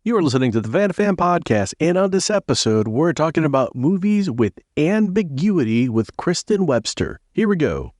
You are listening to the Fan2Fan Podcast, and on this episode, we're talking about movies with ambiguity with Kristen Webster. Here we go.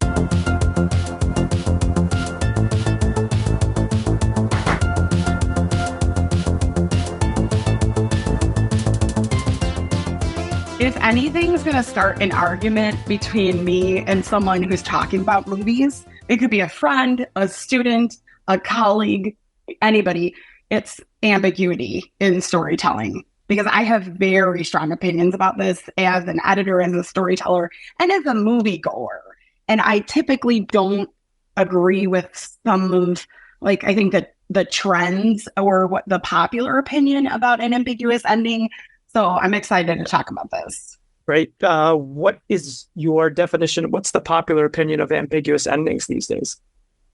If anything's going to start an argument between me and someone who's talking about movies, it could be a friend, a student, a colleague, anybody. It's ambiguity in storytelling, because I have very strong opinions about this as an editor, as a storyteller, and as a moviegoer. And I typically don't agree with some of, I think that the trends or what the popular opinion about an ambiguous ending. So I'm excited to talk about this. Great. What is your definition? What's the popular opinion of ambiguous endings these days?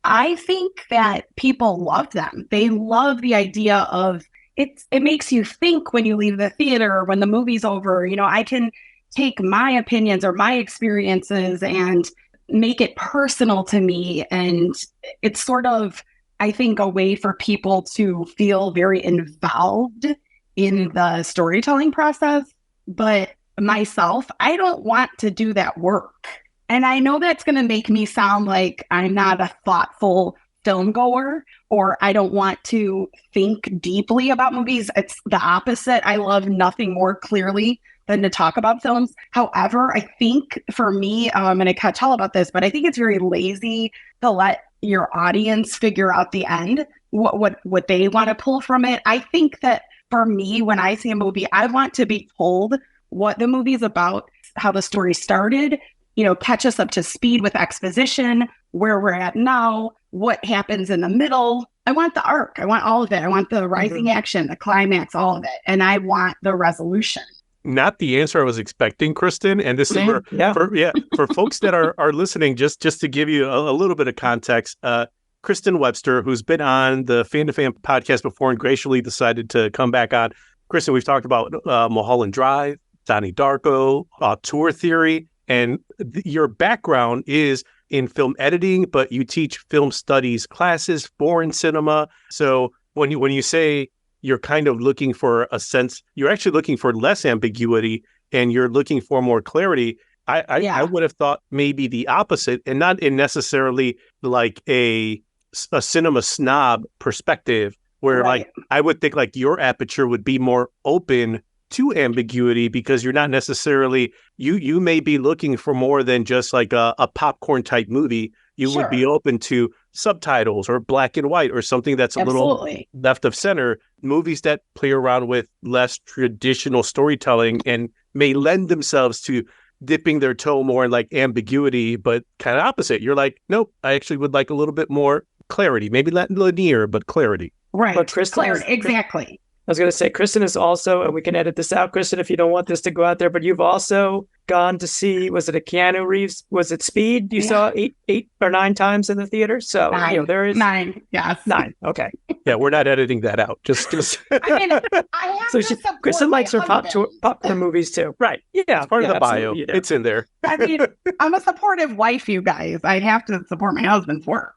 I think that people love them. They love the idea of it makes you think when you leave the theater, when the movie's over. You know, I can take my opinions or my experiences and make it personal to me. And it's sort of, I think, a way for people to feel very involved in the storytelling process. But myself, I don't want to do that work. And I know that's going to make me sound like I'm not a thoughtful film goer, or I don't want to think deeply about movies. It's the opposite. I love nothing more clearly than to talk about films. However, I think for me, I'm going to catch all about this, but I think it's very lazy to let your audience figure out the end, what they want to pull from it. I think that for me, when I see a movie, I want to be told what the movie's about, how the story started, catch us up to speed with exposition, where we're at now, what happens in the middle. I want the arc. I want all of it. I want the rising action, the climax, all of it. And I want the resolution. Not the answer I was expecting, Kristen. And this is for folks that are listening, just to give you a little bit of context, Kristen Webster, who's been on the Fan2Fan podcast before and graciously decided to come back on. Kristen, we've talked about Mulholland Drive, Donnie Darko, Tour Theory. And your background is in film editing, but you teach film studies classes, foreign cinema. So when you say you're kind of looking for a sense, you're actually looking for less ambiguity and you're looking for more clarity. I would have thought maybe the opposite, and not in necessarily like a cinema snob perspective, where I would think like your aperture would be more open to ambiguity, because you're not necessarily, you may be looking for more than just like a popcorn type movie. You would be open to subtitles or black and white or something that's a little left of center, movies that play around with less traditional storytelling and may lend themselves to dipping their toe more in like ambiguity, but kind of opposite. You're like, nope, I actually would like a little bit more clarity, maybe not linear, but clarity. Right. But clarity. Exactly. I was going to say, Kristen is also, and we can edit this out, Kristen, if you don't want this to go out there, but you've also gone to see, was it a Keanu Reeves? Was it Speed? You saw eight or nine times in the theater? So, there is... Nine, yes. 9, okay. Yeah, we're not editing that out. Just... I mean, I have Kristen likes her popcorn movies too. Right. Yeah. It's part of the bio. It's in there. I mean, I'm a supportive wife, you guys. I have to support my husband's work.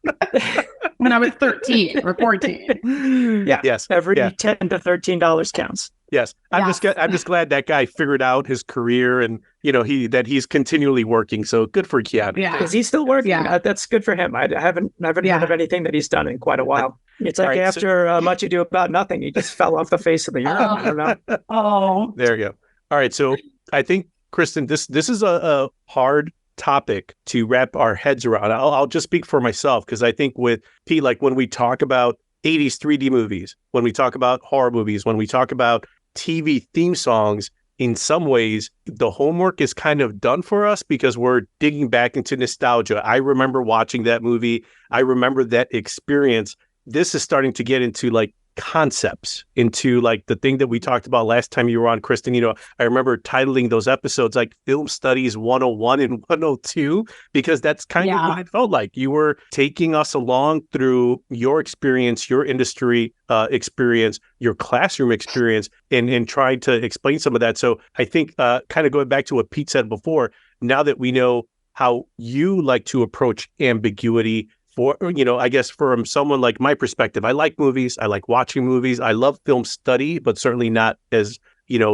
When I was 13 or 14. Yeah. Yes. Every $10 to $13 counts. Yes. I'm just glad that guy figured out his career and, that he's continually working. So good for Keanu. Yeah. Because he's still working. Yeah. That's good for him. I haven't heard of anything that he's done in quite a while. It's like after Much Ado About Nothing, he just fell off the face of the earth. I don't know. Oh. There you go. All right. So I think, Kristen, this is a hard topic to wrap our heads around. I'll just speak for myself, because I think with Pete, like when we talk about 80s 3D movies, when we talk about horror movies, when we talk about TV theme songs, in some ways, the homework is kind of done for us because we're digging back into nostalgia. I remember watching that movie. I remember that experience. This is starting to get into like concepts, into like the thing that we talked about last time you were on, Kristen. I remember titling those episodes like Film Studies 101 and 102, because that's kind of what it felt like. You were taking us along through your experience, your industry experience, your classroom experience, and trying to explain some of that. So I think kind of going back to what Pete said before, now that we know how you like to approach ambiguity for, I guess from someone like my perspective, I like movies. I like watching movies. I love film study, but certainly not as,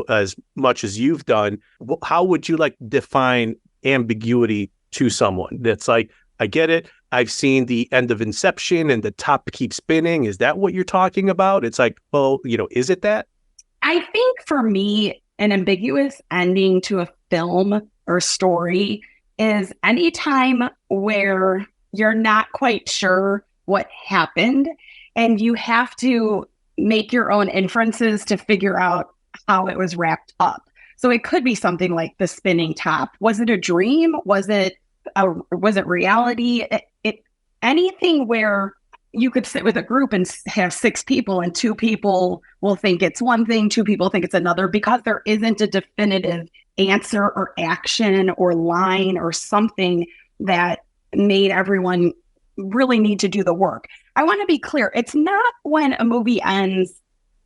as much as you've done. How would you like define ambiguity to someone that's like, I get it. I've seen the end of Inception and the top keeps spinning. Is that what you're talking about? It's like, well, is it that? I think for me, an ambiguous ending to a film or story is any time where you're not quite sure what happened and you have to make your own inferences to figure out how it was wrapped up. So it could be something like the spinning top. Was it a dream? Was it reality? Anything where you could sit with a group and have 6 people and 2 people will think it's one thing, 2 people think it's another, because there isn't a definitive answer or action or line or something that made everyone really need to do the work. I want to be clear. It's not when a movie ends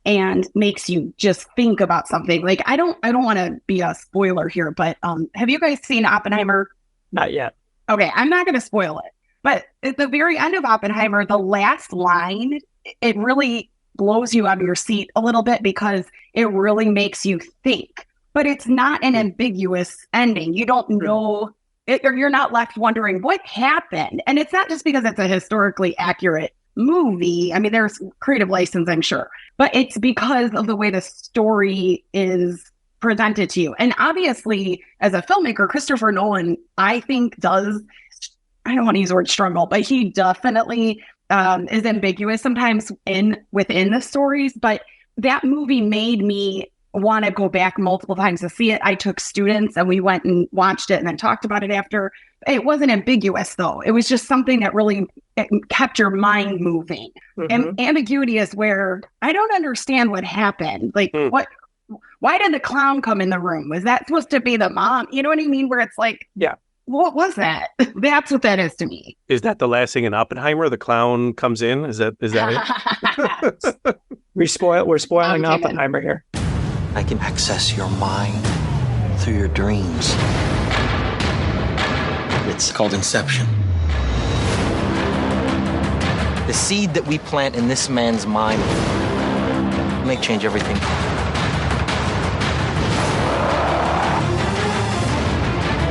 and makes you just think about something. Like, I don't want to be a spoiler here, but have you guys seen Oppenheimer? Not yet. Okay, I'm not going to spoil it. But at the very end of Oppenheimer, the last line, it really blows you out of your seat a little bit because it really makes you think. But it's not an ambiguous ending. You don't know, you're not left wondering what happened. And it's not just because it's a historically accurate movie. I mean, there's creative license, I'm sure. But it's because of the way the story is presented to you. And obviously, as a filmmaker, Christopher Nolan, I think I don't want to use the word struggle, but he definitely is ambiguous sometimes within the stories. But that movie made me want to go back multiple times to see it. I took students and we went and watched it and then talked about it after. It wasn't ambiguous, though. It was just something that really kept your mind moving. Mm-hmm. And ambiguity is where I don't understand what happened. Like, why did the clown come in the room? Was that supposed to be the mom? You know what I mean? Where it's like, yeah. What was that? That's what that is to me. Is that the last thing in Oppenheimer? The clown comes in? Is that it? We're spoiling Oppenheimer here. I can access your mind through your dreams. It's called Inception. The seed that we plant in this man's mind may change everything.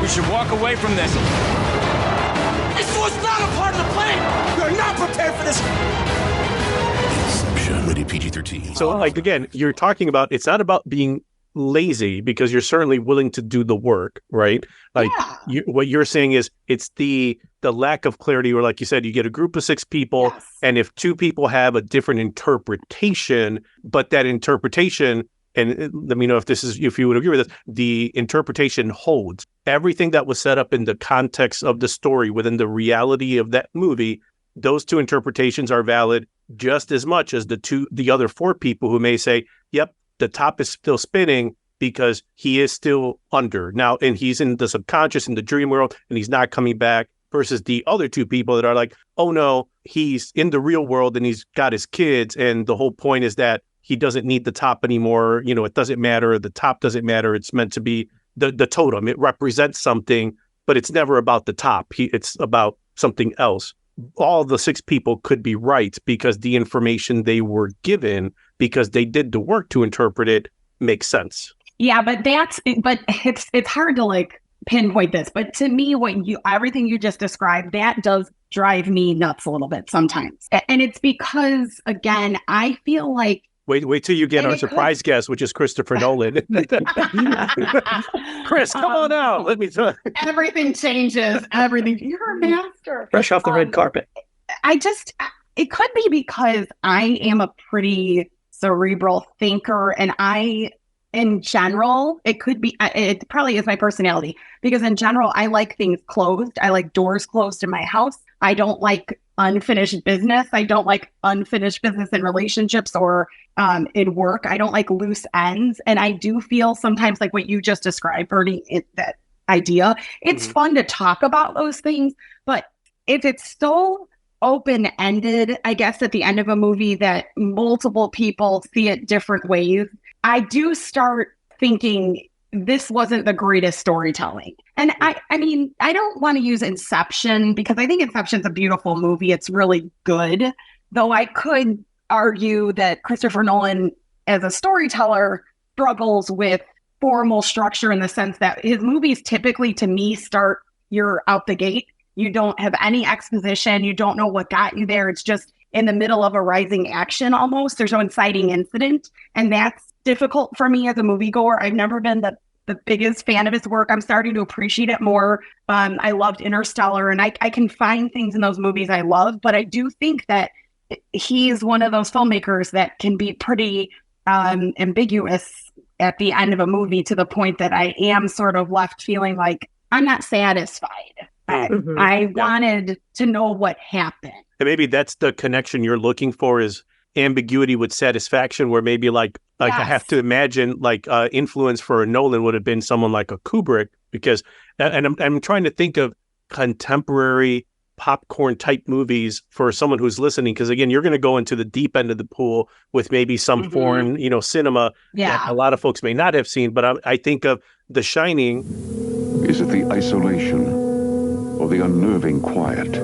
We should walk away from this. This was not a part of the plan! You're not prepared for this! Inception, rated PG-13. So, again, you're talking about, it's not about being lazy, because you're certainly willing to do the work, right? What you're saying is, it's the lack of clarity, or like you said, you get a group of 6 people, yes. And if 2 people have a different interpretation, but that interpretation, and let me know if you would agree with this, the interpretation holds. Everything that was set up in the context of the story within the reality of that movie, those 2 interpretations are valid just as much as the other 4 people who may say, yep, the top is still spinning because he is still under now, and he's in the subconscious, in the dream world, and he's not coming back, versus the other 2 people that are like, oh no, he's in the real world and he's got his kids, and the whole point is that he doesn't need the top anymore. It doesn't matter. The top doesn't matter. It's meant to be the totem. It represents something, but it's never about the top. It's about something else. All the 6 people could be right because the information they were given, because they did the work to interpret it, makes sense. Yeah, but it's hard to pinpoint this. But to me, everything you just described, that does drive me nuts a little bit sometimes. And it's because, again, I feel like, Wait till you get our surprise guest, which is Christopher Nolan. Chris, come on out. Let me tell you. Everything changes. Everything. You're a master. Fresh off the red carpet. It could be because I am a pretty cerebral thinker, and in general, it probably is my personality, because in general, I like things closed. I like doors closed in my house. I don't like unfinished business. I don't like unfinished business in relationships or in work. I don't like loose ends. And I do feel sometimes like what you just described, Bernie, that idea. It's fun to talk about those things. But if it's so open-ended, I guess, at the end of a movie that multiple people see it different ways, I do start thinking this wasn't the greatest storytelling. And I mean, I don't want to use Inception because I think Inception's a beautiful movie. It's really good. Though I could argue that Christopher Nolan, as a storyteller, struggles with formal structure in the sense that his movies typically, to me, start you're out the gate. You don't have any exposition. You don't know what got you there. It's just in the middle of a rising action almost. There's no inciting incident. And that's difficult for me as a moviegoer. I've never been the biggest fan of his work. I'm starting to appreciate it more. I loved Interstellar, and I can find things in those movies I love, but I do think that he's one of those filmmakers that can be pretty ambiguous at the end of a movie to the point that I am sort of left feeling like I'm not satisfied. I wanted to know what happened. And maybe that's the connection you're looking for, is ambiguity with satisfaction, where maybe like yes. I have to imagine like influence for a Nolan would have been someone like a Kubrick, because and I'm trying to think of contemporary popcorn type movies for someone who's listening, because again, you're going to go into the deep end of the pool with maybe some foreign cinema that a lot of folks may not have seen, but I think of The Shining. Is it the isolation or the unnerving quiet?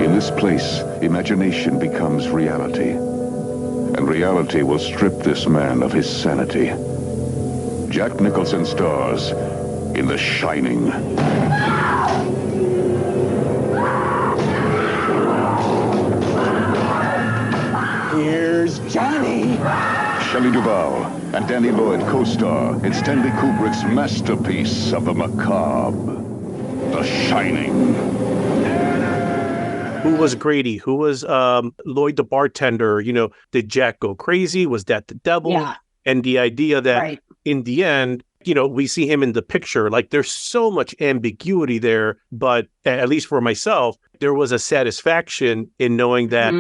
In this place, imagination becomes reality, and reality will strip this man of his sanity. Jack Nicholson stars in The Shining. Here's Johnny. Shelley Duvall and Danny Lloyd co-star in Stanley Kubrick's masterpiece of the macabre, The Shining. Who was Grady? Who was Lloyd the bartender? Did Jack go crazy? Was that the devil? Yeah. And the idea that in the end, we see him in the picture. Like, there's so much ambiguity there, but at least for myself, there was a satisfaction in knowing that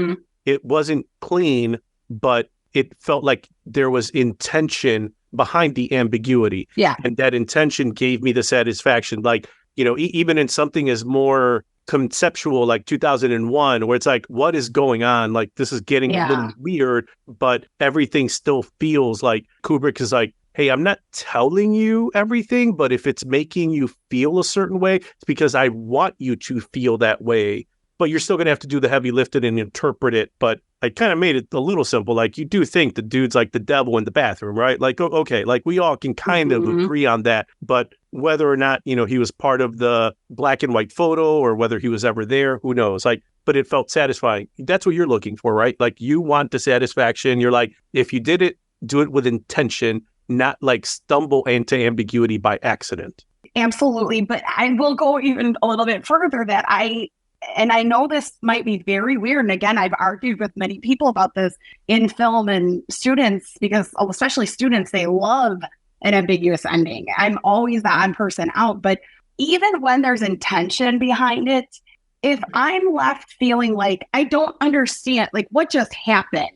it wasn't clean, but it felt like there was intention behind the ambiguity. Yeah. And that intention gave me the satisfaction. Like, even in something as more conceptual like 2001, where it's like, what is going on? Like, this is getting a little weird, but everything still feels like Kubrick is like, hey, I'm not telling you everything, but if it's making you feel a certain way, it's because I want you to feel that way. But you're still going to have to do the heavy lifting and interpret it. But I kind of made it a little simple. Like, you do think the dude's like the devil in the bathroom, right? Like, okay, like we all can kind of agree on that. But whether or not, he was part of the black and white photo or whether he was ever there, who knows? Like, but it felt satisfying. That's what you're looking for, right? Like, you want the satisfaction. You're like, if you did it, do it with intention, not like stumble into ambiguity by accident. Absolutely. But I will go even a little bit further that and I know this might be very weird. And again, I've argued with many people about this in film and students, because especially students, they love an ambiguous ending. I'm always the odd person out. But even when there's intention behind it, if I'm left feeling like I don't understand, like what just happened,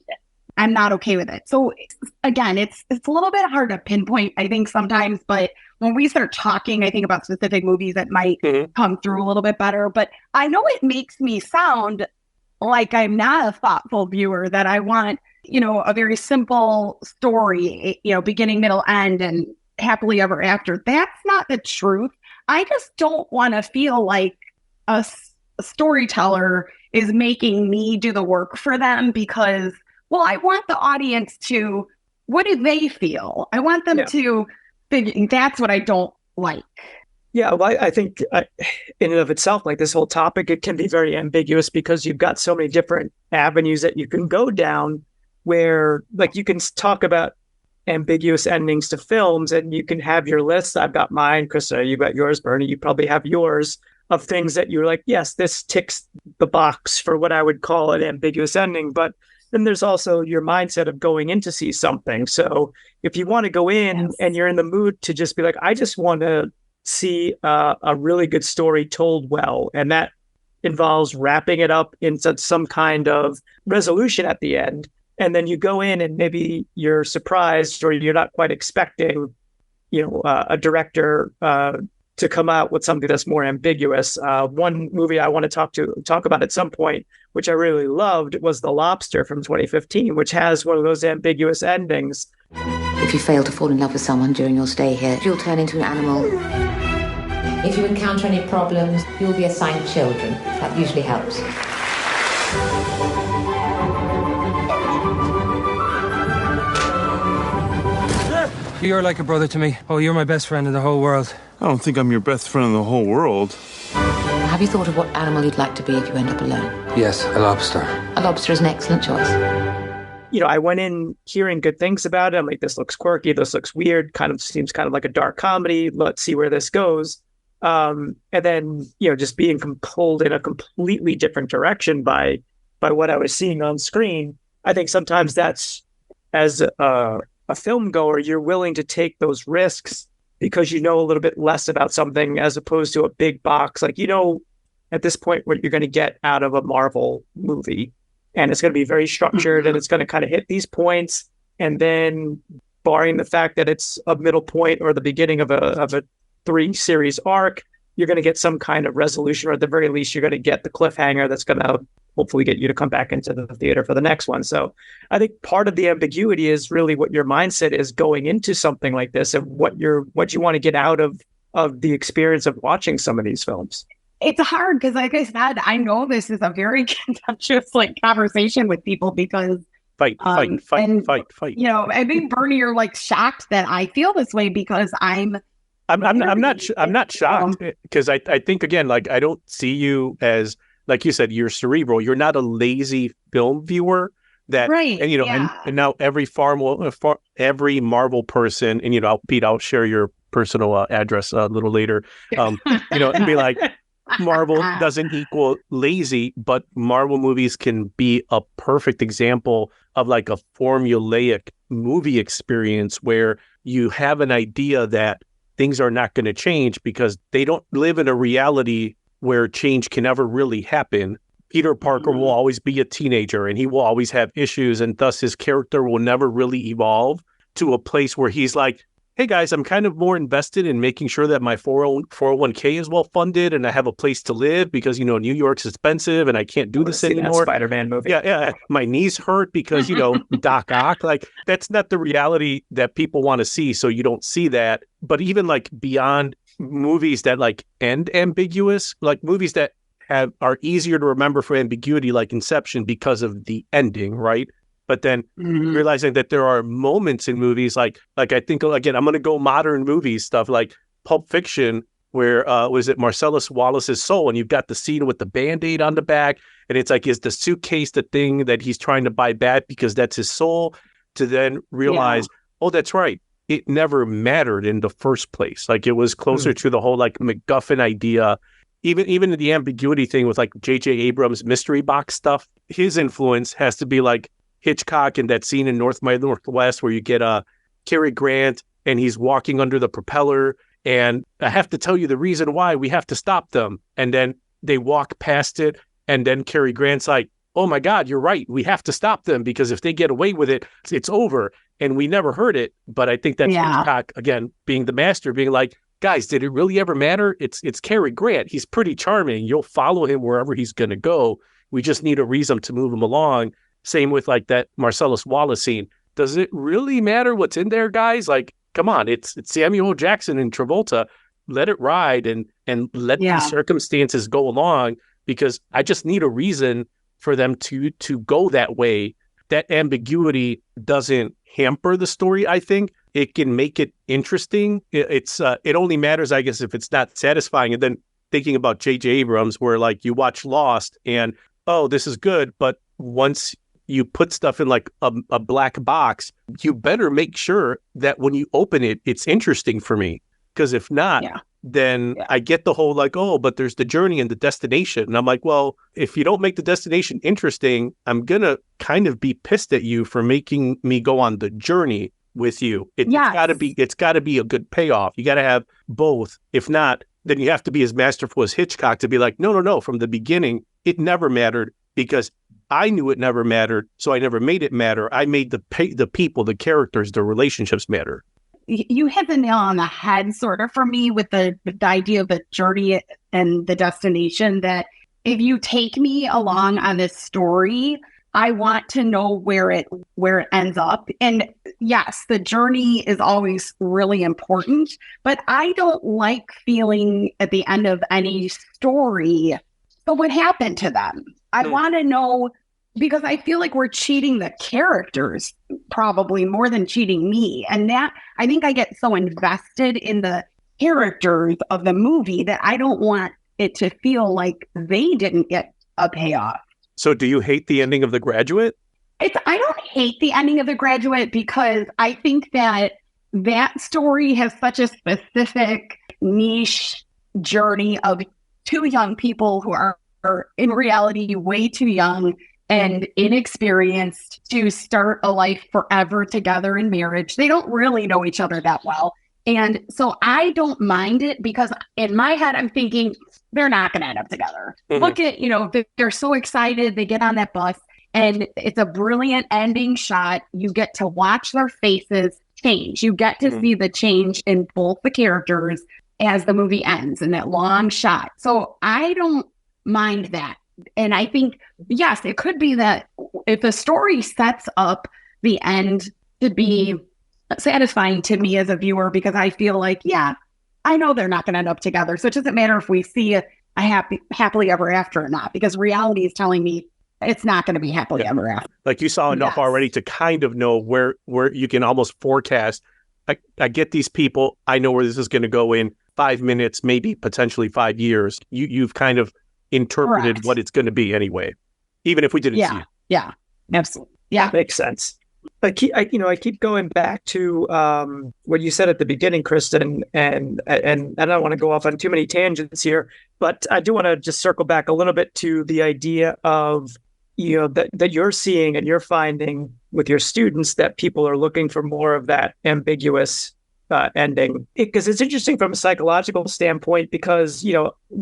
I'm not okay with it. So again, it's a little bit hard to pinpoint, I think, sometimes. But when we start talking, I think about specific movies that might come through a little bit better. But I know it makes me sound like I'm not a thoughtful viewer, that I want, a very simple story, beginning, middle, end, and happily ever after. That's not the truth. I just don't want to feel like a storyteller is making me do the work for them, because, well, I want the audience to, what do they feel? I want them to figure. That's what I don't like. Yeah, well, I think in and of itself, like this whole topic, it can be very ambiguous because you've got so many different avenues that you can go down, where like you can talk about ambiguous endings to films and you can have your list. I've got mine, Krista, you got yours, Bernie, you probably have yours, of things that you're like, yes, this ticks the box for what I would call an ambiguous ending. But then there's also your mindset of going in to see something. So if you want to go in and you're in the mood to just be like, I just want to see a really good story told well, and that involves wrapping it up into some kind of resolution at the end, and then you go in and maybe you're surprised or you're not quite expecting, a director to come out with something that's more ambiguous. One movie I want to talk about at some point, which I really loved, was The Lobster from 2015, which has one of those ambiguous endings. If you fail to fall in love with someone during your stay here, you'll turn into an animal. If you encounter any problems, you'll be assigned children. That usually helps. You're like a brother to me. Oh, you're my best friend in the whole world. I don't think I'm your best friend in the whole world. Have you thought of what animal you'd like to be if you end up alone? Yes, a lobster. A lobster is an excellent choice. I went in hearing good things about it. I'm like, this looks quirky. This looks weird. Kind of seems kind of like a dark comedy. Let's see where this goes. And then, just being pulled in a completely different direction by what I was seeing on screen. I think sometimes that's, as a film goer, you're willing to take those risks because you know a little bit less about something as opposed to a big box. Like, at this point what you're going to get out of a Marvel movie. And it's going to be very structured and it's going to kind of hit these points. And then barring the fact that it's a middle point or the beginning of a 3-series arc, you're going to get some kind of resolution, or at the very least, you're going to get the cliffhanger that's going to hopefully get you to come back into the theater for the next one. So I think part of the ambiguity is really what your mindset is going into something like this and what you want to get out of the experience of watching some of these films. It's hard because, like I said, I know this is a very contentious conversation with people because fight. I think Bernie, you're shocked that I feel this way because I'm not shocked because I think again, I don't see you as, like you said, you're cerebral. You're not a lazy film viewer. That right, and now every Marvel person, and Pete, I'll share your personal address a little later. And be like, Marvel doesn't equal lazy, but Marvel movies can be a perfect example of a formulaic movie experience where you have an idea that things are not going to change because they don't live in a reality where change can never really happen. Peter Parker will always be a teenager and he will always have issues, and thus his character will never really evolve to a place where he's like, hey guys, I'm kind of more invested in making sure that my 401k is well funded and I have a place to live because, New York's expensive and I can't do this anymore. Spider-Man movie. Yeah. My knees hurt because, Doc Ock. That's not the reality that people want to see. So you don't see that. But even beyond movies that end ambiguous, movies that are easier to remember for ambiguity, like Inception, because of the ending, right? But then realizing that there are moments in movies like I think, again, I'm going to go modern movies stuff like Pulp Fiction, where was it Marcellus Wallace's soul? And you've got the scene with the Band-Aid on the back. And it's is the suitcase the thing that he's trying to buy back because that's his soul? To then realize, oh, that's right. It never mattered in the first place. It was closer to the whole MacGuffin idea. Even in the ambiguity thing with J.J. Abrams' mystery box stuff, his influence has to be Hitchcock in that scene in North by Northwest where you get Cary Grant and he's walking under the propeller and I have to tell you the reason why we have to stop them. And then they walk past it and then Cary Grant's like, oh my God, you're right. We have to stop them because if they get away with it, it's over. And we never heard it. But I think that's Hitchcock, again, being the master, being like, guys, did it really ever matter? It's Cary Grant. He's pretty charming. You'll follow him wherever he's going to go. We just need a reason to move him along. Same with that Marcellus Wallace scene. Does it really matter what's in there, guys? Come on, it's Samuel L. Jackson and Travolta. Let it ride and let the circumstances go along because I just need a reason for them to go that way. That ambiguity doesn't hamper the story, I think. It can make it interesting. It only matters, I guess, if it's not satisfying. And then thinking about J.J. Abrams, where you watch Lost and, oh, this is good, but once you put stuff in a black box, you better make sure that when you open it, it's interesting for me. Because if not, then I get the whole oh, but there's the journey and the destination. And I'm like, well, if you don't make the destination interesting, I'm going to kind of be pissed at you for making me go on the journey with you. It's got to be a good payoff. You got to have both. If not, then you have to be as masterful as Hitchcock to be like, no, from the beginning, it never mattered because I knew it never mattered, so I never made it matter. I made the people, the characters, the relationships matter. You hit the nail on the head, sort of, for me with the idea of the journey and the destination, that if you take me along on this story, I want to know where it ends up. And yes, the journey is always really important, but I don't like feeling at the end of any story, so what happened to them? I want to know, because I feel like we're cheating the characters probably more than cheating me. And that, I think I get so invested in the characters of the movie that I don't want it to feel like they didn't get a payoff. So do you hate the ending of The Graduate? I don't hate the ending of The Graduate because I think that story has such a specific niche journey of two young people who are in reality way too young and inexperienced to start a life forever together in marriage. They don't really know each other that well. And so I don't mind it because in my head, I'm thinking they're not going to end up together. Mm-hmm. Look at, they're so excited. They get on that bus and it's a brilliant ending shot. You get to watch their faces change. You get to see the change in both the characters as the movie ends in that long shot. So I don't mind that. And I think, yes, it could be that if the story sets up the end to be satisfying to me as a viewer, because I feel like, yeah, I know they're not going to end up together. So it doesn't matter if we see a happily ever after or not, because reality is telling me it's not going to be happily ever after. Like you saw enough already to kind of know where you can almost forecast. I get these people. I know where this is going to go in 5 minutes, maybe potentially 5 years. You've kind of interpreted what it's going to be anyway, even if we didn't see it. Yeah, absolutely. Yeah, makes sense. I keep going back to what you said at the beginning, Kristen, and I don't want to go off on too many tangents here, but I do want to just circle back a little bit to the idea of that you're seeing and you're finding with your students that people are looking for more of that ambiguous ending, because it's interesting from a psychological standpoint, because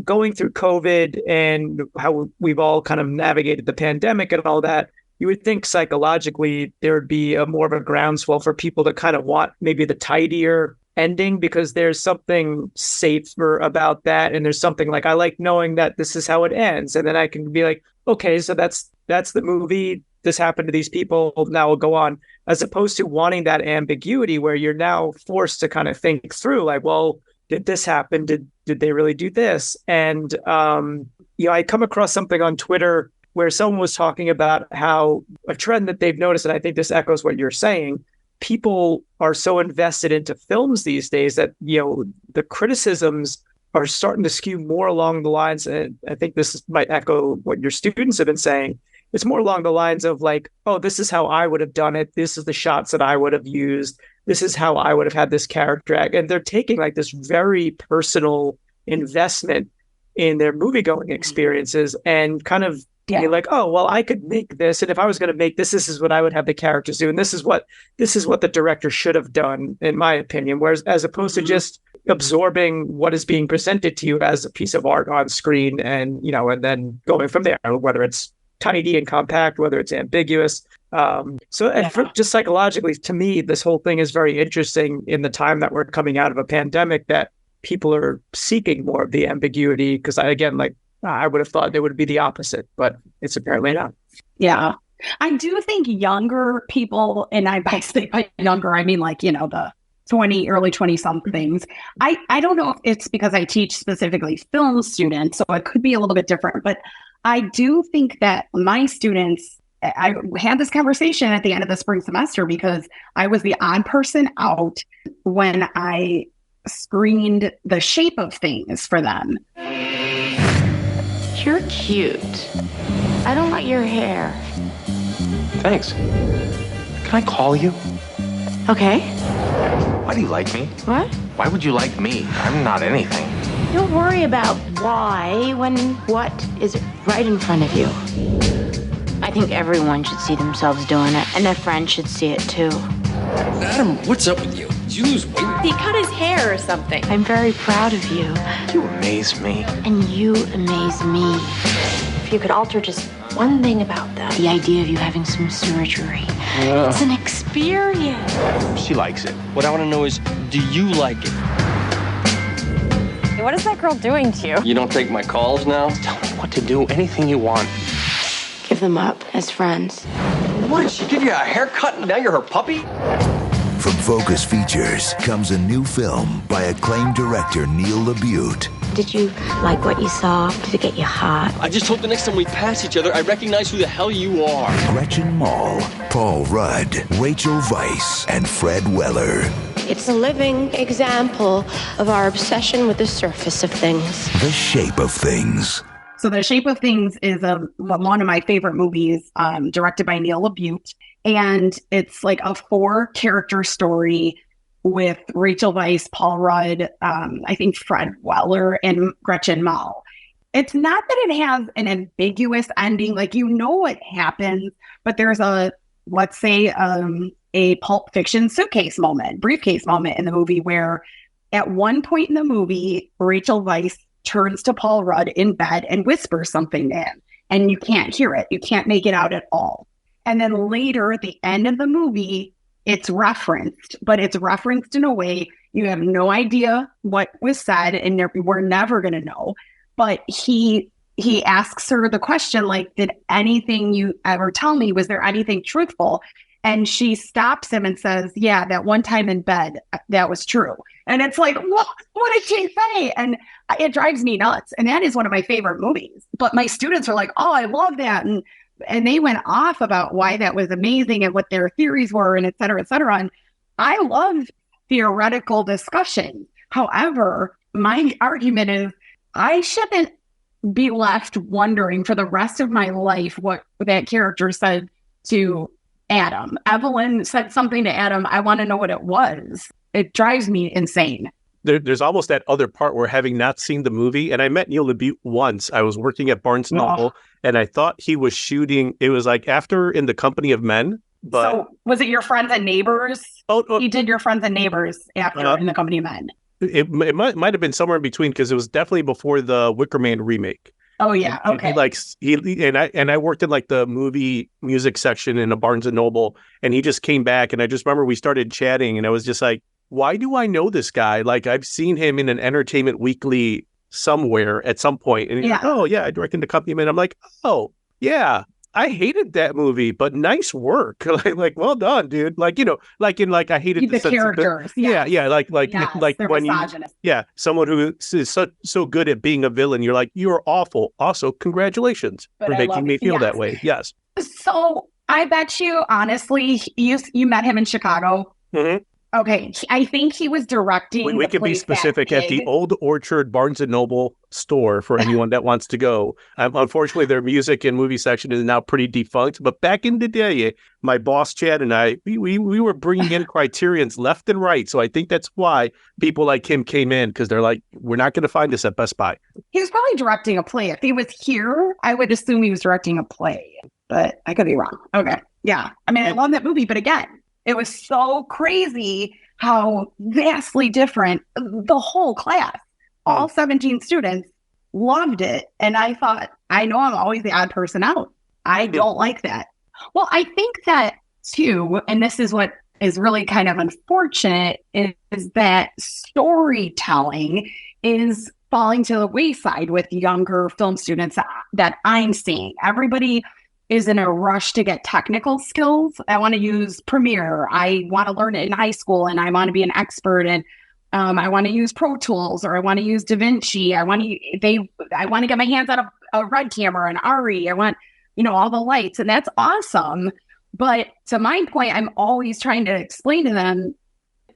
going through COVID and how we've all kind of navigated the pandemic and all that, you would think psychologically there would be more of a groundswell for people to kind of want maybe the tidier ending, because there's something safer about that, and there's something like, I like knowing that this is how it ends, and then I can be like, okay, so that's the movie, this happened to these people, now we'll go on, as opposed to wanting that ambiguity where you're now forced to kind of think through, like, well, did this happen? Did they really do this? And I come across something on Twitter where someone was talking about how a trend that they've noticed, and I think this echoes what you're saying, people are so invested into films these days that, the criticisms are starting to skew more along the lines, and I think this might echo what your students have been saying. It's more along the lines of like, oh, this is how I would have done it. This is the shots that I would have used. This is how I would have had this character act. And they're taking like this very personal investment in their movie-going experiences and kind of being like, oh, well, I could make this. And if I was going to make this, this is what I would have the characters do. And this is what the director should have done, in my opinion. Whereas as opposed to just absorbing what is being presented to you as a piece of art on screen and then going from there, whether it's tiny and compact, whether it's ambiguous. Just psychologically, to me, this whole thing is very interesting in the time that we're coming out of a pandemic, that people are seeking more of the ambiguity. Because I would have thought it would be the opposite, but it's apparently not. Yeah. I do think younger people, and by younger, I mean the early 20 somethings. I don't know if it's because I teach specifically film students, so it could be a little bit different, but I do think that my students, I had this conversation at the end of the spring semester because I was the odd person out when I screened The Shape of Things for them. You're cute. I don't like your hair. Thanks. Can I call you? Okay. Why do you like me? What? Why would you like me? I'm not anything. Don't worry about why when what is right in front of you. I think everyone should see themselves doing it, and their friends should see it too. Adam, what's up with you? Did you lose weight? He cut his hair or something. I'm very proud of you. You amaze me. And you amaze me. If you could alter just one thing about them. The idea of you having some surgery. It's an experience. She likes it. What I want to know is, do you like it? What is that girl doing to you? You don't take my calls now? Tell me what to do. Anything you want. give them up as friends. What, did she give you a haircut and now you're her puppy? From Focus Features comes a new film by acclaimed director Neil LaBute. Did you like what you saw? Did it get you hot? I just hope the next time we pass each other, I recognize who the hell you are. Gretchen Mol, Paul Rudd, Rachel Weisz, and Fred Weller. It's a living example of our obsession with the surface of things. The Shape of Things. So The Shape of Things is one of my favorite movies, directed by Neil LaBute. And it's like a 4-character story with Rachel Weisz, Paul Rudd, I think Fred Weller, and Gretchen Mol. It's not that it has an ambiguous ending, like you know what happens, but there's let's say, a Pulp Fiction briefcase moment in the movie where at one point in the movie, Rachel Weisz turns to Paul Rudd in bed and whispers something to him, and you can't hear it. You can't make it out at all. And then later at the end of the movie, it's referenced, but it's referenced in a way you have no idea what was said, and we're never going to know. But he asks her the question, like, did anything you ever tell me, was there anything truthful? And she stops him and says, yeah, that one time in bed, that was true. And it's like, what did she say? And it drives me nuts. And that is one of my favorite movies. But my students are like, oh, I love that. And they went off about why that was amazing and what their theories were and et cetera, et cetera. And I love theoretical discussion. However, my argument is I shouldn't be left wondering for the rest of my life what that character said to Adam. Evelyn said something to Adam. I want to know what it was. It drives me insane. There's almost that other part where, having not seen the movie, and I met Neil LaBute once. I was working at Barnes & Noble, and I thought he was shooting. It was like after In the Company of Men. But so was it Your Friends and Neighbors? Oh, he did Your Friends and Neighbors after In the Company of Men. It might have been somewhere in between, because it was definitely before the Wicker Man remake. Oh yeah, okay. And I worked in like the movie music section in a Barnes & Noble, and he just came back, and I just remember we started chatting, and I was just like, why do I know this guy? Like, I've seen him in an Entertainment Weekly somewhere at some point. And he's like, oh, yeah, I directed The Company of Men. I'm like, oh, yeah, I hated that movie, but nice work. like, well done, dude. Like, you know, like in like I hated the characters. Yeah. Like when someone who is so good at being a villain, you're like, you're awful. Also, congratulations for making me feel that way. Yes. So I bet you, honestly, you met him in Chicago. Mm-hmm. Okay, I think he was directing. We can be specific at the Old Orchard Barnes & Noble store for anyone that wants to go. Unfortunately, their music and movie section is now pretty defunct. But back in the day, my boss Chad and I, we were bringing in Criterions left and right. So I think that's why people like him came in, because they're like, we're not going to find us at Best Buy. He was probably directing a play. If he was here, I would assume he was directing a play, but I could be wrong. Okay, yeah. I mean, I love that movie, but again, it was so crazy how vastly different the whole class, all 17 students, loved it. And I thought, I know I'm always the odd person out. I don't like that. Well, I think that too, and this is what is really kind of unfortunate, is that storytelling is falling to the wayside with younger film students that I'm seeing. Everybody is in a rush to get technical skills. I want to use Premiere. I want to learn it in high school, and I want to be an expert. And I want to use Pro Tools, or I want to use DaVinci. I want to get my hands on a Red camera and Ari. I want, all the lights, and that's awesome. But to my point, I'm always trying to explain to them,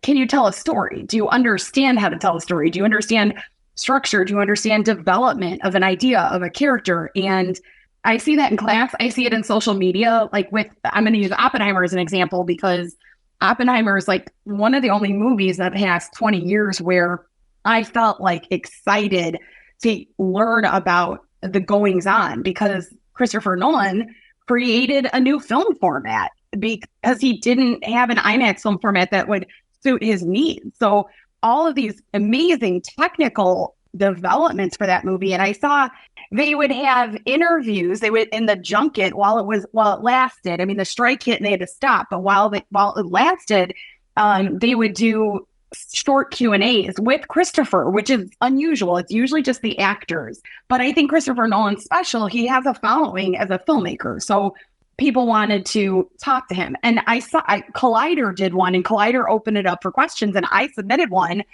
can you tell a story? Do you understand how to tell a story? Do you understand structure? Do you understand development of an idea, of a character? And I see that in class. I see it in social media. Like I'm going to use Oppenheimer as an example, because Oppenheimer is like one of the only movies that has 20 years where I felt like excited to learn about the goings on, because Christopher Nolan created a new film format because he didn't have an IMAX film format that would suit his needs. So all of these amazing technical developments for that movie. And I saw they would have interviews. They would in the junket while it lasted. I mean, the strike hit and they had to stop. But while it lasted, they would do short Q&As with Christopher, which is unusual. It's usually just the actors. But I think Christopher Nolan's special. He has a following as a filmmaker. So people wanted to talk to him. And I saw Collider did one, and Collider opened it up for questions, and I submitted one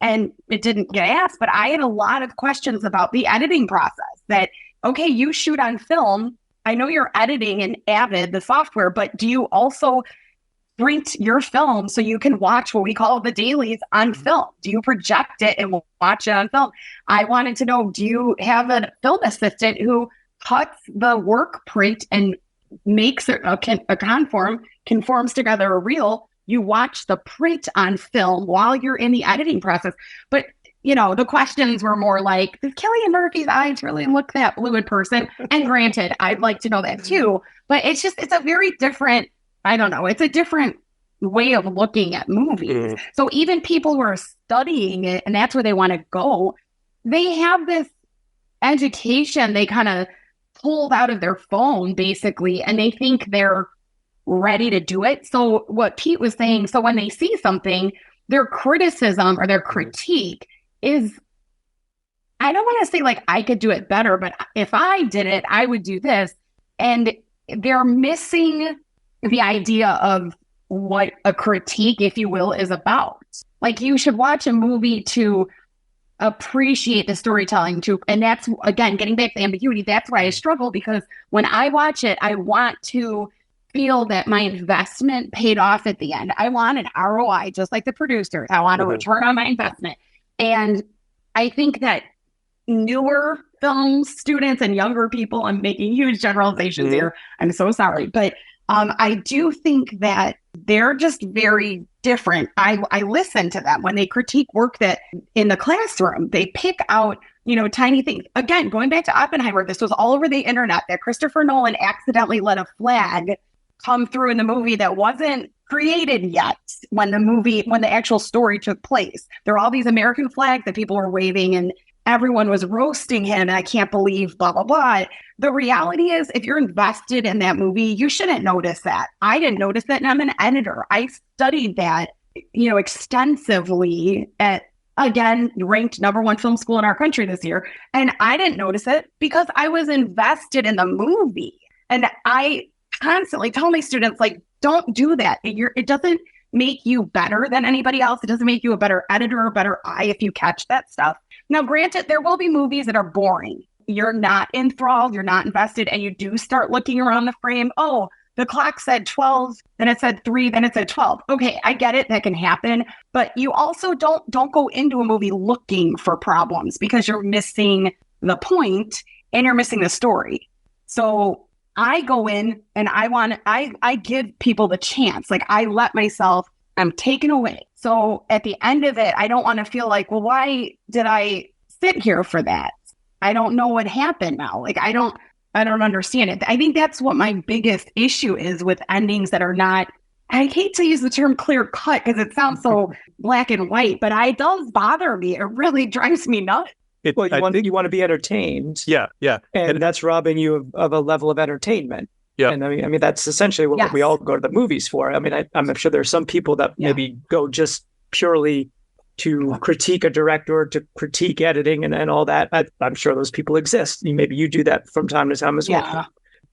and it didn't get asked. But I had a lot of questions about the editing process that, okay, you shoot on film. I know you're editing in Avid, the software, but do you also print your film so you can watch what we call the dailies on film? Do you project it and watch it on film? I wanted to know, do you have a film assistant who cuts the work print and makes conforms together a reel? You watch the print on film while you're in the editing process. But, you know, the questions were more like, does Cillian Murphy's eyes really look that blue in person? And granted, I'd like to know that too. But it's a very different, I don't know, it's a different way of looking at movies. So even people who are studying it, and that's where they want to go, they have this education they kind of pulled out of their phone, basically, and they think they're ready to do it. So what Pete was saying, so when they see something, their criticism or their critique is, I don't want to say like I could do it better, but if I did it, I would do this. And they're missing the idea of what a critique, if you will, is about. Like, you should watch a movie to appreciate the storytelling too. And that's, again, getting back to ambiguity, that's why I struggle, because when I watch it, I want to feel that my investment paid off at the end. I want an ROI, just like the producers. I want a return on my investment. And I think that newer film students and younger people, I'm making huge generalizations here, I'm so sorry, but I do think that they're just very different. I listen to them when they critique work that in the classroom, they pick out, you know, tiny things. Again, going back to Oppenheimer, this was all over the internet that Christopher Nolan accidentally let a flag come through in the movie that wasn't created yet when the actual story took place. There were all these American flags that people were waving, and everyone was roasting him, and I can't believe blah, blah, blah. The reality is, if you're invested in that movie, you shouldn't notice that. I didn't notice that, and I'm an editor. I studied that, you know, extensively at, again, ranked #1 film school in our country this year. And I didn't notice it because I was invested in the movie. And I constantly tell my students, like, don't do that. It doesn't make you better than anybody else. It doesn't make you a better editor or better eye if you catch that stuff. Now, granted, there will be movies that are boring. You're not enthralled, you're not invested, and you do start looking around the frame. Oh, the clock said 12, then it said 3, then it said 12. Okay, I get it. That can happen. But you also don't go into a movie looking for problems, because you're missing the point and you're missing the story. So I go in and I give people the chance. Like, I let myself, I'm taken away. So at the end of it, I don't want to feel like, well, why did I sit here for that? I don't know what happened now. Like, I don't understand it. I think that's what my biggest issue is with endings that are not, I hate to use the term clear cut because it sounds so black and white, but it does bother me. It really drives me nuts. You want to be entertained. Yeah. And that's robbing you of a level of entertainment. Yeah. And I mean, that's essentially what we all go to the movies for. I mean, I'm sure there's some people that maybe go just purely to critique a director, to critique editing and all that. I'm sure those people exist. Maybe you do that from time to time as well.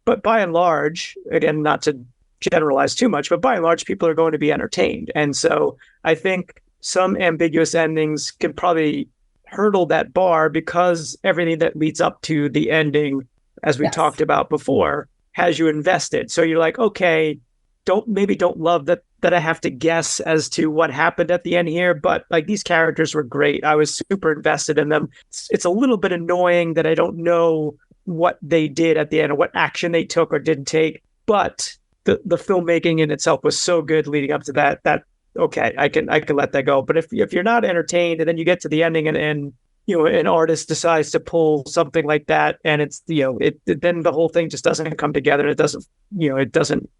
But by and large, again, not to generalize too much, but by and large, people are going to be entertained. And so I think some ambiguous endings can probably hurdle that bar, because everything that leads up to the ending, as we talked about before, has you invested. So you're like, okay, don't love that I have to guess as to what happened at the end here, but like, these characters were great. I was super invested in them. It's a little bit annoying that I don't know what they did at the end, or what action they took or didn't take, but the filmmaking in itself was so good leading up to that okay, I can let that go. But if you're not entertained, and then you get to the ending and you know, an artist decides to pull something like that, and it's, you know, then the whole thing just doesn't come together. It doesn't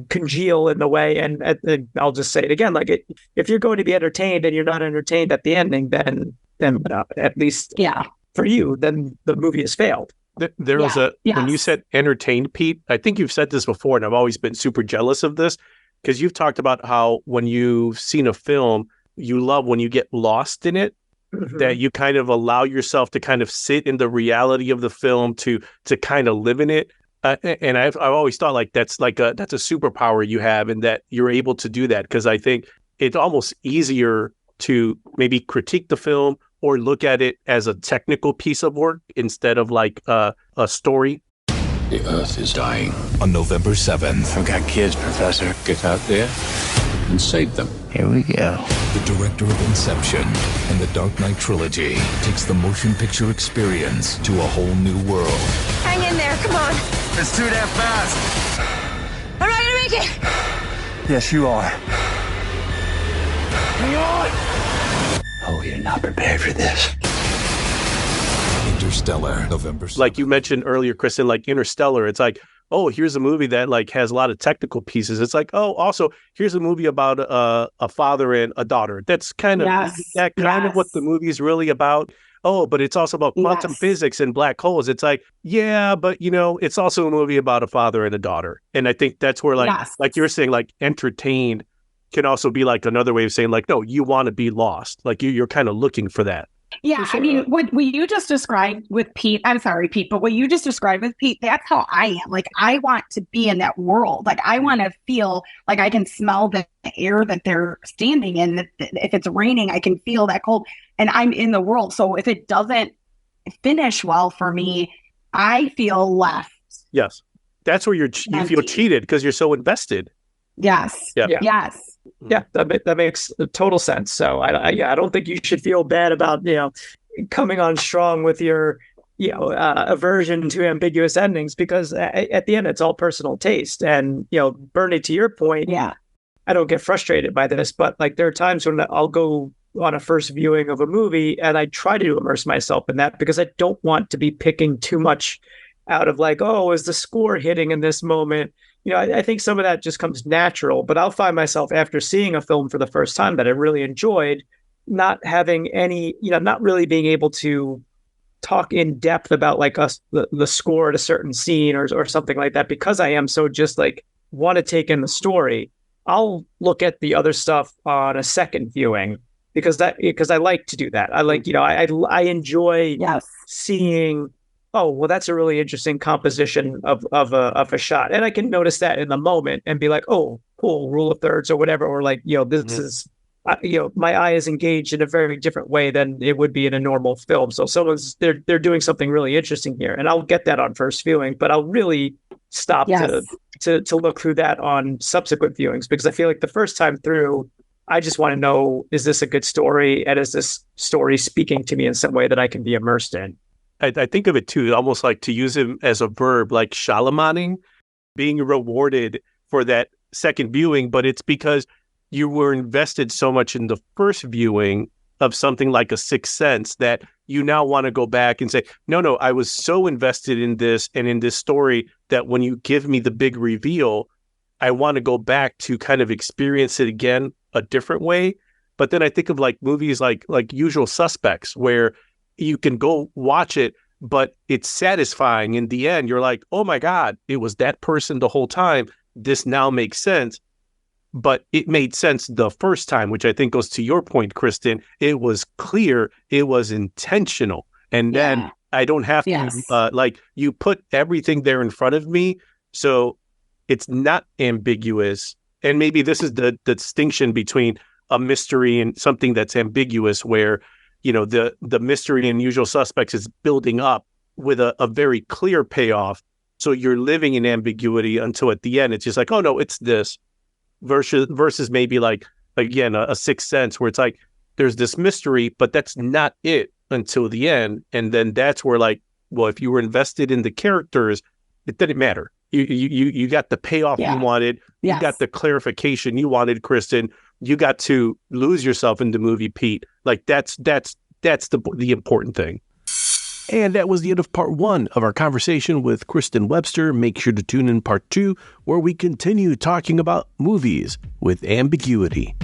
congeal in the way. And I'll just say it again, like, if you're going to be entertained and you're not entertained at the ending, then at least for you, then the movie has failed. There was when you said entertained, Pete, I think you've said this before, and I've always been super jealous of this, because you've talked about how when you've seen a film, you love when you get lost in it, that you kind of allow yourself to kind of sit in the reality of the film to kind of live in it. And I've always thought like that's a superpower you have, and that you're able to do that, because I think it's almost easier to maybe critique the film or look at it as a technical piece of work instead of like a story. The Earth is dying. On November 7th. I've got kids, Professor. Get out there and save them. Here we go. The director of Inception and the Dark Knight trilogy takes the motion picture experience to a whole new world. Hang in there, come on. It's too damn fast. I'm not gonna make it. Yes, you are. Hang on! Oh, you're not prepared for this. Interstellar, November 7th. Like you mentioned earlier, Kristen, like Interstellar, it's like, oh, here's a movie that like has a lot of technical pieces. It's like, oh, also here's a movie about a father and a daughter. That's kind of of what the movie is really about. Oh, but it's also about quantum physics and black holes. It's like, yeah, but it's also a movie about a father and a daughter. And I think that's where like you're saying, like entertained can also be like another way of saying like, no, you want to be lost. Like you're kind of looking for that. Yeah, sure. I mean, what you just described with Pete, I'm sorry, Pete, but what you just described with Pete, that's how I am. Like, I want to be in that world. Like, I want to feel like I can smell the air that they're standing in. If it's raining, I can feel that cold, and I'm in the world. So if it doesn't finish well for me, I feel left. Yes. That's where you feel cheated because you're so invested. Yes. Yeah. Yes. Yeah, that makes total sense. So I don't think you should feel bad about coming on strong with your aversion to ambiguous endings, because at the end it's all personal taste. And Bernie, to your point, I don't get frustrated by this, but like there are times when I'll go on a first viewing of a movie and I try to immerse myself in that, because I don't want to be picking too much out of like, oh, is the score hitting in this moment? I think some of that just comes natural, but I'll find myself after seeing a film for the first time that I really enjoyed, not having any, not really being able to talk in depth about like the score at a certain scene or something like that, because I am so just like want to take in the story. I'll look at the other stuff on a second viewing because I like to do that. I like, I enjoy seeing, oh, well, that's a really interesting composition of a shot. And I can notice that in the moment and be like, oh, cool, rule of thirds or whatever. Or like, this is, my eye is engaged in a very different way than it would be in a normal film. So they're doing something really interesting here. And I'll get that on first viewing, but I'll really stop to look through that on subsequent viewings, because I feel like the first time through, I just want to know, is this a good story? And is this story speaking to me in some way that I can be immersed in? I think of it too, almost like to use him as a verb, like Shalamaning, being rewarded for that second viewing, but it's because you were invested so much in the first viewing of something like A Sixth Sense that you now want to go back and say, no, I was so invested in this and in this story that when you give me the big reveal, I want to go back to kind of experience it again a different way. But then I think of like movies like Usual Suspects, where you can go watch it, but it's satisfying in the end. You're like, oh my God, it was that person the whole time. This now makes sense. But it made sense the first time, which I think goes to your point, Kristen. It was clear. It was intentional. And then I don't have to, like, you put everything there in front of me. So it's not ambiguous. And maybe this is the distinction between a mystery and something that's ambiguous, where the mystery in Usual Suspects is building up with a very clear payoff. So you're living in ambiguity until at the end, it's just like, oh no, it's this, versus maybe like, again, a Sixth Sense, where it's like, there's this mystery, but that's not it until the end. And then that's where like, well, if you were invested in the characters, it didn't matter. You got the payoff you wanted. You got the clarification you wanted, Kristen. You got to lose yourself in the movie, Pete. Like that's the important thing. And that was the end of part 1 of our conversation with Kristen Webster. Make sure to tune in part 2, where we continue talking about movies with ambiguity.